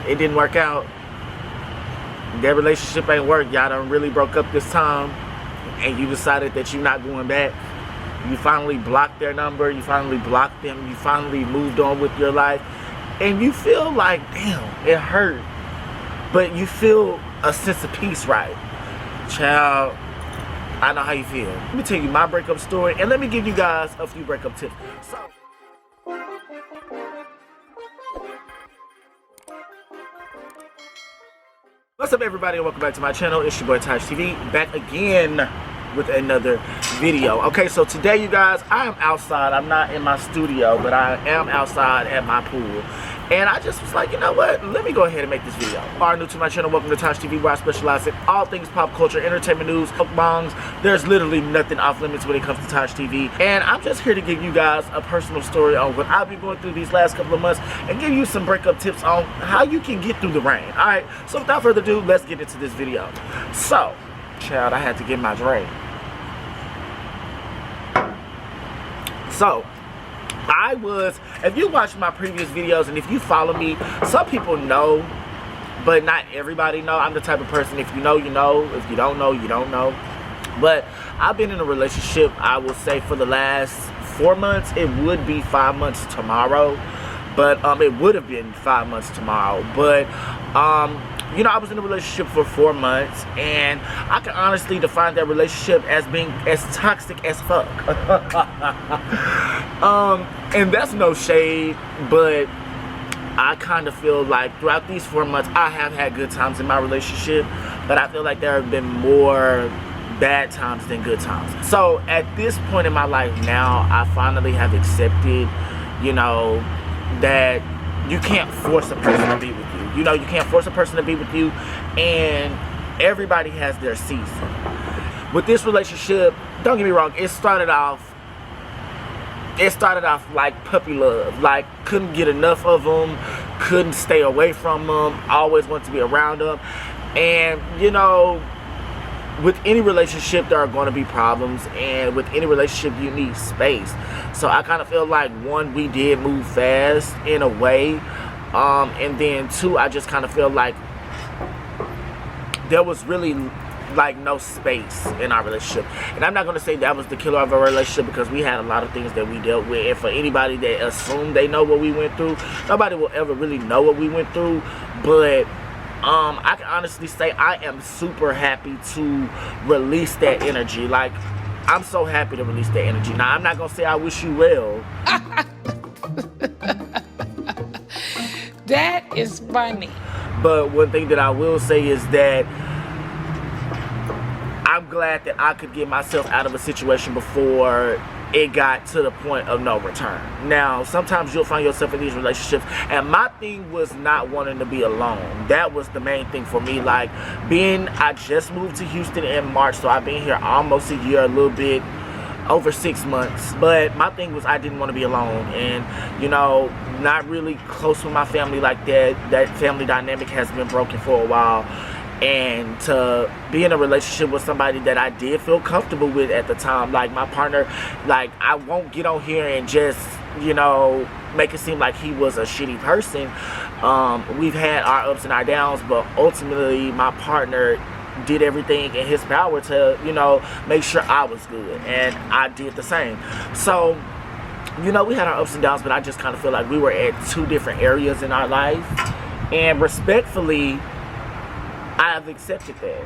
it didn't work out. Their relationship ain't worked. Y'all done really broke up this time, and you decided that you're not going back. You finally blocked their number. You finally blocked them. You finally moved on with your life, and you feel like, damn, it hurt, but you feel a sense of peace, right? Child, I know how you feel. Let me tell you my breakup story, and let me give you guys a few breakup tips. So, what's up, everybody, and welcome back to my channel. It's your boy TajTV, back again with another video. Okay, so today, you guys, I am outside. I'm not in my studio, but I am outside at my pool. And I just was like, you know what? Let me go ahead and make this video. If you are new to my channel, welcome to TajTV, where I specialize in all things pop culture, entertainment news, mukbangs. There's literally nothing off limits when it comes to TajTV. And I'm just here to give you guys a personal story on what I've been going through these last couple of months and give you some breakup tips on how you can get through the rain. Alright, so without further ado, let's get into this video. So, child, I had to get my drink. So, if you watched my previous videos and if you follow me, some people know, but not everybody know. I'm the type of person, if you know, you know. If you don't know, you don't know. But I've been in a relationship, I will say, for the last 4 months. It would be 5 months tomorrow. But it would have been 5 months tomorrow. But you know, I was in a relationship for 4 months, and I can honestly define that relationship as being as toxic as fuck. And that's no shade, but I kind of feel like throughout these 4 months, I have had good times in my relationship, but I feel like there have been more bad times than good times. So at this point in my life now, I finally have accepted, you know, that you can't force a person to be with you. You know, you can't force a person to be with you, and everybody has their season. With this relationship, don't get me wrong, it started off like puppy love. Like, couldn't get enough of them, couldn't stay away from them, always wanted to be around them. And, you know, with any relationship, there are going to be problems, and with any relationship, you need space. So I kind of feel like, one, we did move fast in a way, and then two, I just kind of feel like there was really like no space in our relationship. And I'm not going to say that was the killer of our relationship, because we had a lot of things that we dealt with, and for anybody that assumed they know what we went through, nobody will ever really know what we went through. But I can honestly say I am super happy to release that energy. Like, I'm so happy to release that energy. Now, I'm not going to say I wish you well. That is funny. But one thing that I will say is that I'm glad that I could get myself out of a situation before it got to the point of no return. Now, sometimes you'll find yourself in these relationships, and my thing was not wanting to be alone. That was the main thing for me. Like, I just moved to Houston in March, so I've been here almost a year, a little bit over 6 months. But my thing was I didn't want to be alone, and, you know, not really close with my family like that. That family dynamic has been broken for a while. And to be in a relationship with somebody that I did feel comfortable with at the time, like my partner, like, I won't get on here and just, you know, make it seem like he was a shitty person. We've had our ups and our downs, but ultimately my partner did everything in his power to, you know, make sure I was good, and I did the same. So, you know, we had our ups and downs, but I just kind of feel like we were at two different areas in our life, and respectfully, I have accepted that.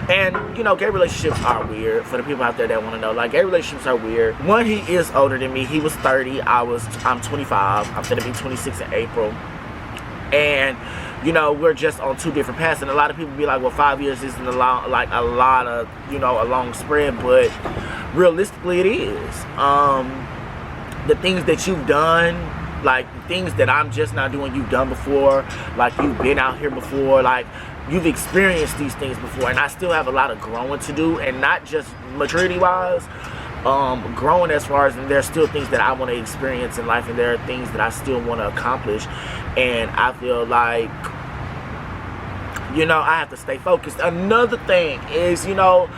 And, you know, gay relationships are weird. For the people out there that want to know, like, gay relationships are weird. One, he is older than me. He was 30. I'm 25. I'm going to be 26 in April. And, you know, we're just on two different paths. And a lot of people be like, well, 5 years isn't a lot of, you know, a long spread. But realistically, it is. The things that you've done, like things that I'm just not doing, you've done before. Like, you've been out here before. Like, you've experienced these things before. And I still have a lot of growing to do. And not just maturity wise, growing as far as, and there's still things that I want to experience in life, and there are things that I still want to accomplish. And I feel like, you know, I have to stay focused. Another thing is, you know,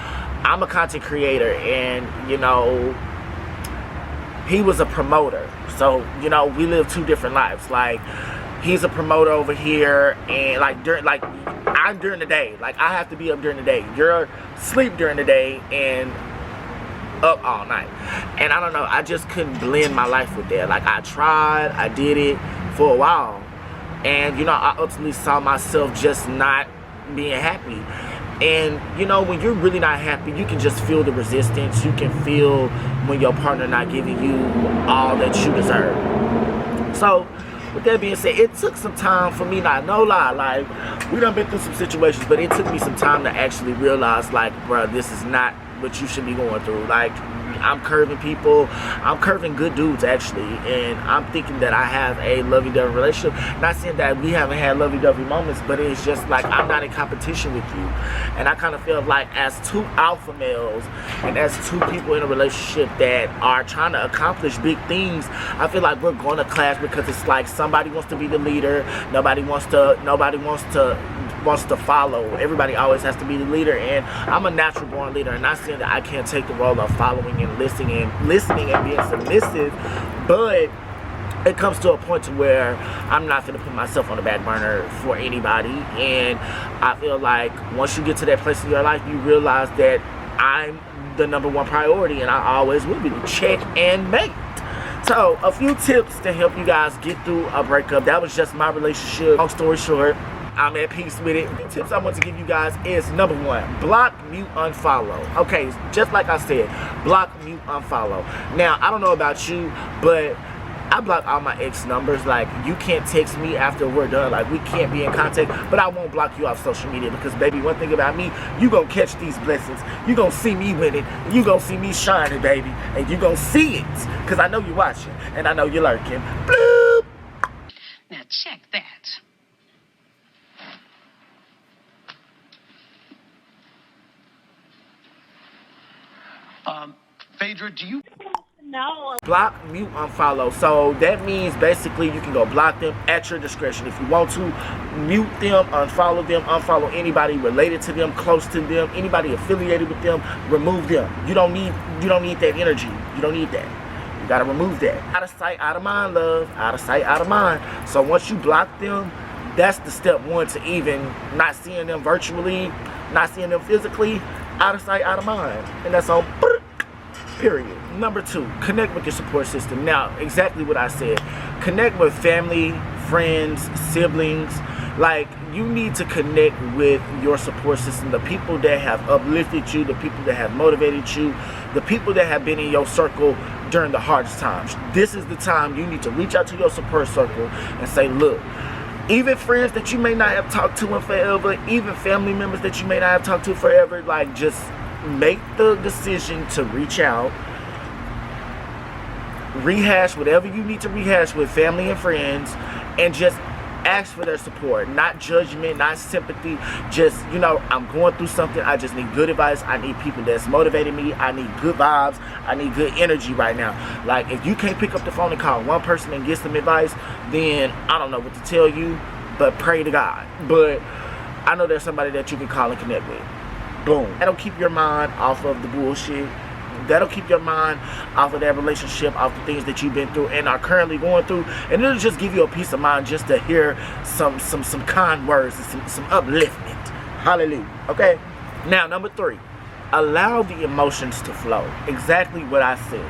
I'm a content creator, and, you know, he was a promoter. So, you know, we live two different lives. Like, he's a promoter over here, and like I'm during the day, like I have to be up during the day. You're asleep during the day and up all night. And I don't know, I just couldn't blend my life with that. Like I tried, I did it for a while, and you know, I ultimately saw myself just not being happy. And you know, when you're really not happy, you can just feel the resistance. You can feel when your partner not giving you all that you deserve. So with that being said, it took some time for me, not no lie, like we done been through some situations, but it took me some time to actually realize, like, bruh, this is not what you should be going through. Like, I'm curving people, I'm curving good dudes actually, and I'm thinking that I have a lovey-dovey relationship. Not saying that we haven't had lovey-dovey moments, but it's just like I'm not in competition with you. And I kind of feel like as two alpha males and as two people in a relationship that are trying to accomplish big things, I feel like we're going to clash, because it's like somebody wants to be the leader, nobody wants to follow. Everybody always has to be the leader, and I'm a natural born leader. And not saying that I can't take the role of following and listening and being submissive, but it comes to a point to where I'm not going to put myself on the back burner for anybody. And I feel like once you get to that place in your life, you realize that I'm the #1 priority, and I always will be. Check and mate. So a few tips to help you guys get through a breakup. That was just my relationship. Long story short, I'm at peace with it. The tips I want to give you guys is #1, block, mute, unfollow. Okay, just like I said, block, mute, unfollow. Now, I don't know about you, but I block all my ex numbers. Like, you can't text me after we're done. Like, we can't be in contact, but I won't block you off social media, because, baby, one thing about me, you gonna catch these blessings. You gonna see me winning. You gonna see me shining, baby. And you gonna see it, because I know you're watching, and I know you're lurking. Bloop! Now, check that. Phaedra, do you... No. Block, mute, unfollow. So that means basically you can go block them at your discretion. If you want to, mute them, unfollow anybody related to them, close to them, anybody affiliated with them, remove them. You don't need that energy. You don't need that. You gotta remove that. Out of sight, out of mind, love. Out of sight, out of mind. So once you block them, that's the step 1 to even not seeing them virtually, not seeing them physically. Out of sight, out of mind. And that's on period. #2, connect with your support system. Now, exactly what I said. Connect with family, friends, siblings. Like, you need to connect with your support system. The people that have uplifted you, the people that have motivated you, the people that have been in your circle during the hardest times. This is the time you need to reach out to your support circle and say, look, even friends that you may not have talked to in forever, even family members that you may not have talked to forever, like, just make the decision to reach out, rehash whatever you need to rehash with family and friends, and just ask for their support. Not judgment, not sympathy, just, you know, I'm going through something, I just need good advice, I need people that's motivating me, I need good vibes, I need good energy right now. Like, if you can't pick up the phone and call one person and get some advice, then I don't know what to tell you, but pray to God. But I know there's somebody that you can call and connect with. Boom. That'll keep your mind off of the bullshit. That'll keep your mind off of that relationship, off the things that you've been through and are currently going through. And it'll just give you a peace of mind just to hear some kind words and some upliftment. Hallelujah. Okay? Now, #3, allow the emotions to flow. Exactly what I said.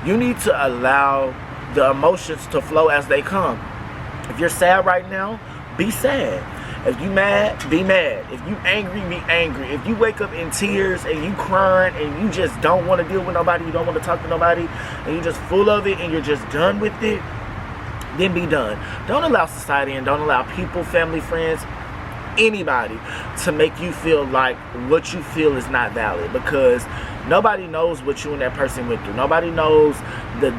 You need to allow the emotions to flow as they come. If you're sad right now, be sad. If you mad, be mad. If you angry, be angry. If you wake up in tears and you crying and you just don't want to deal with nobody, you don't want to talk to nobody, and you're just full of it and you're just done with it, then be done. Don't allow society and don't allow people, family, friends, anybody to make you feel like what you feel is not valid, because nobody knows what you and that person went through. Nobody knows the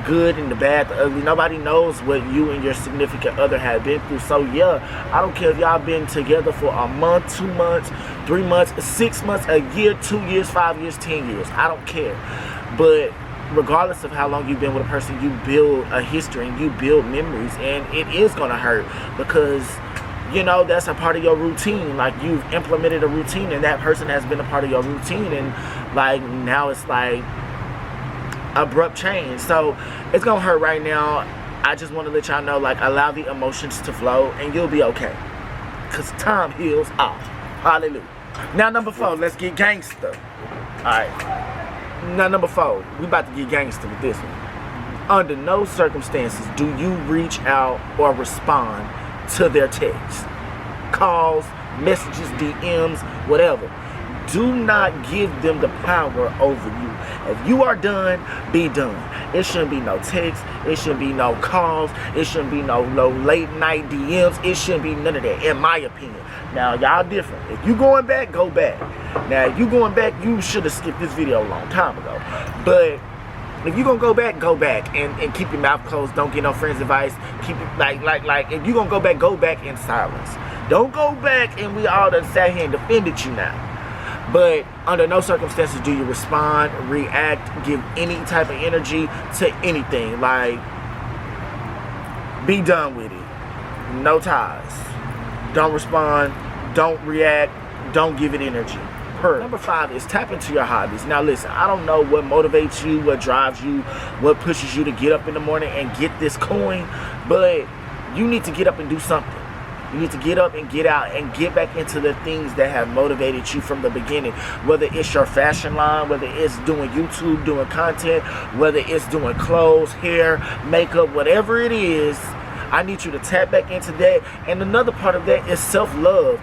good and the bad, the ugly. Nobody knows what you and your significant other have been through. So yeah, I don't care if y'all been together for a month, 2 months, 3 months, 6 months, a year, 2 years, 5 years, 10 years. I don't care. But regardless of how long you've been with a person, you build a history and you build memories, and it is gonna hurt, because you know, that's a part of your routine. Like, you've implemented a routine and that person has been a part of your routine, and like now it's like abrupt change. So it's gonna hurt right now. I just want to let y'all know, like, allow the emotions to flow and you'll be okay. Because time heals all. Hallelujah. Now, number 4, let's get gangster. Alright. Now, number 4, we about to get gangster with this one. Under no circumstances do you reach out or respond to their texts, calls, messages, DMs, whatever. Do not give them the power over you. If you are done, be done. It shouldn't be no texts. It shouldn't be no calls. It shouldn't be no late night DMs. It shouldn't be none of that, in my opinion. Now, y'all different. If you going back, go back. Now, if you going back, you should have skipped this video a long time ago. But if you gonna go back and keep your mouth closed. Don't get no friends' advice. Keep it like if you gonna go back in silence. Don't go back and we all done sat here and defended you now. But under no circumstances do you respond, react, give any type of energy to anything. Like, be done with it. No ties. Don't respond. Don't react. Don't give it energy. Number 5 is tap into your hobbies. Now listen, I don't know what motivates you, what drives you, what pushes you to get up in the morning and get this coin, but you need to get up and do something. You need to get up and get out and get back into the things that have motivated you from the beginning. Whether it's your fashion line, whether it's doing YouTube, doing content, whether it's doing clothes, hair, makeup, whatever it is, I need you to tap back into that. And another part of that is self-love.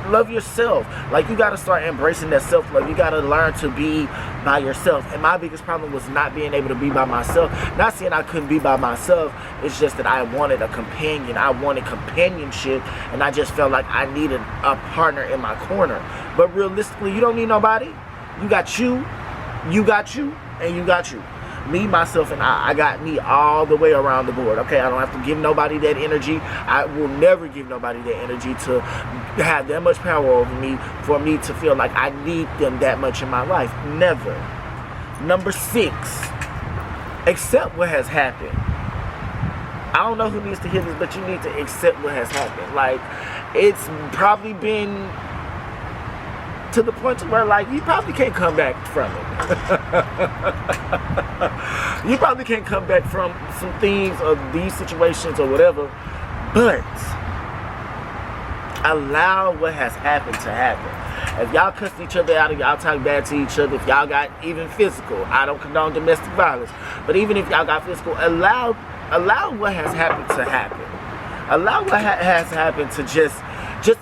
Love yourself. Like, you got to start embracing that self-love. You got to learn to be by yourself. And my biggest problem was not being able to be by myself. Not saying I couldn't be by myself. It's just that I wanted a companion. I wanted companionship. And I just felt like I needed a partner in my corner. But realistically, you don't need nobody. You got you, and you got you. Me, myself, and I got me all the way around the board. Okay, I don't have to give nobody that energy. I will never give nobody that energy to have that much power over me for me to feel like I need them that much in my life. Never. Number 6, accept what has happened. I don't know who needs to hear this, but you need to accept what has happened. Like, it's probably been to the point to where, like, you probably can't come back from it. You probably can't come back from some things or these situations or whatever, but allow what has happened to happen. If y'all cussed each other out, if y'all talk bad to each other, if y'all got even physical, I don't condone domestic violence, but even if y'all got physical, allow what has happened to happen. Allow what has happened to just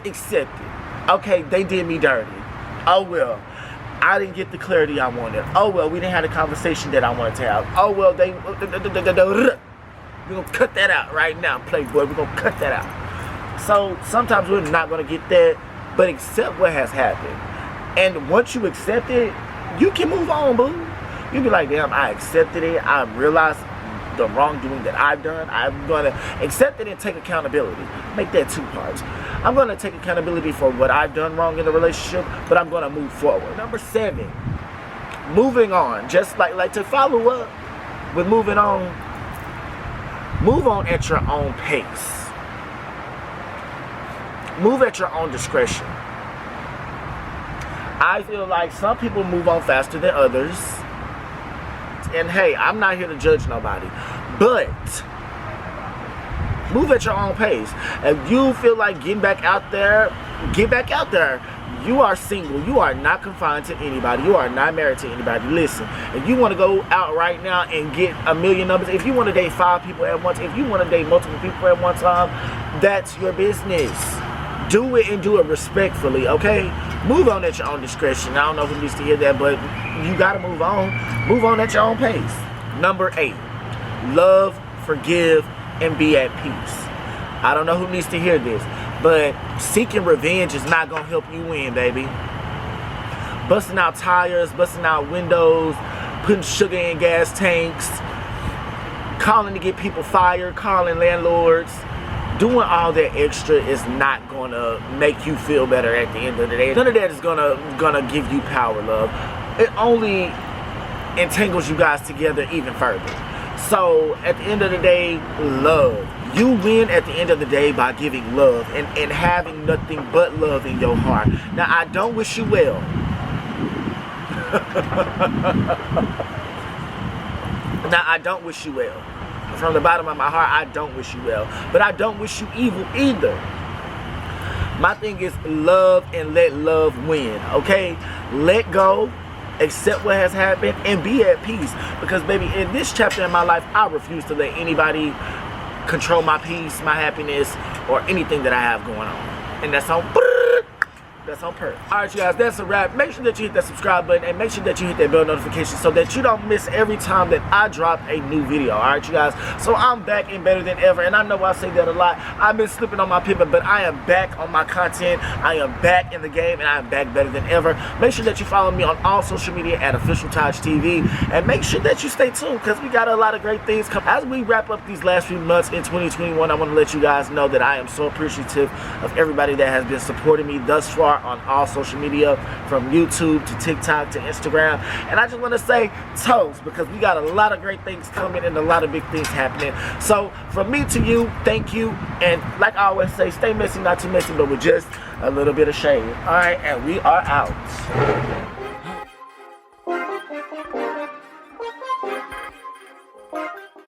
accept it. Okay, they did me dirty. Oh well, I didn't get the clarity I wanted. Oh well, we didn't have the conversation that I wanted to have. Oh well, we're gonna cut that out right now, Playboy. We're gonna cut that out. So sometimes we're not gonna get that, but accept what has happened. And once you accept it, you can move on, boo. You be like, damn, I accepted it. I realized the wrongdoing that I've done. I'm gonna accept it and take accountability. Make that 2 parts. I'm gonna take accountability for what I've done wrong in the relationship, but I'm gonna move forward. Number 7, moving on. Just like to follow up with moving on. Move on at your own pace. Move at your own discretion. I feel like some people move on faster than others. And hey, I'm not here to judge nobody, but move at your own pace. If you feel like getting back out there, get back out there. You are single. You are not confined to anybody. You are not married to anybody. Listen, if you want to go out right now and get a million numbers, if you want to date 5 people at once, if you want to date multiple people at one time, that's your business. Do it and do it respectfully, okay? Move on at your own discretion. I don't know who needs to hear that, but you got to move on. Move on at your own pace. Number 8, love, forgive, and be at peace. I don't know who needs to hear this, but seeking revenge is not going to help you win, baby. Busting out tires, busting out windows, putting sugar in gas tanks, calling to get people fired, calling landlords. Doing all that extra is not going to make you feel better at the end of the day. None of that is gonna give you power, love. It only entangles you guys together even further. So at the end of the day, love. You win at the end of the day by giving love and having nothing but love in your heart. Now, I don't wish you well. Now, I don't wish you well. from the bottom of my heart, I don't wish you well. But I don't wish you evil either. My thing is love and let love win, okay? Let go, accept what has happened, and be at peace. Because, baby, in this chapter in my life, I refuse to let anybody control my peace, my happiness, or anything that I have going on. And that's on purpose. Alright, you guys, that's a wrap. Make sure that you hit that subscribe button and make sure that you hit that bell notification so that you don't miss every time that I drop a new video. Alright, you guys. So I'm back and better than ever. And I know I say that a lot. I've been slipping on my pivot, but I am back on my content. I am back in the game and I am back better than ever. Make sure that you follow me on all social media at OfficialTajTV. And make sure that you stay tuned because we got a lot of great things coming. As we wrap up these last few months in 2021, I want to let you guys know that I am so appreciative of everybody that has been supporting me thus far on all social media, from YouTube to TikTok to Instagram. And I just want to say toast, because we got a lot of great things coming and a lot of big things happening. So from me to you, thank you. And like I always say, stay messy, not too messy, but with just a little bit of shade. All right, and we are out.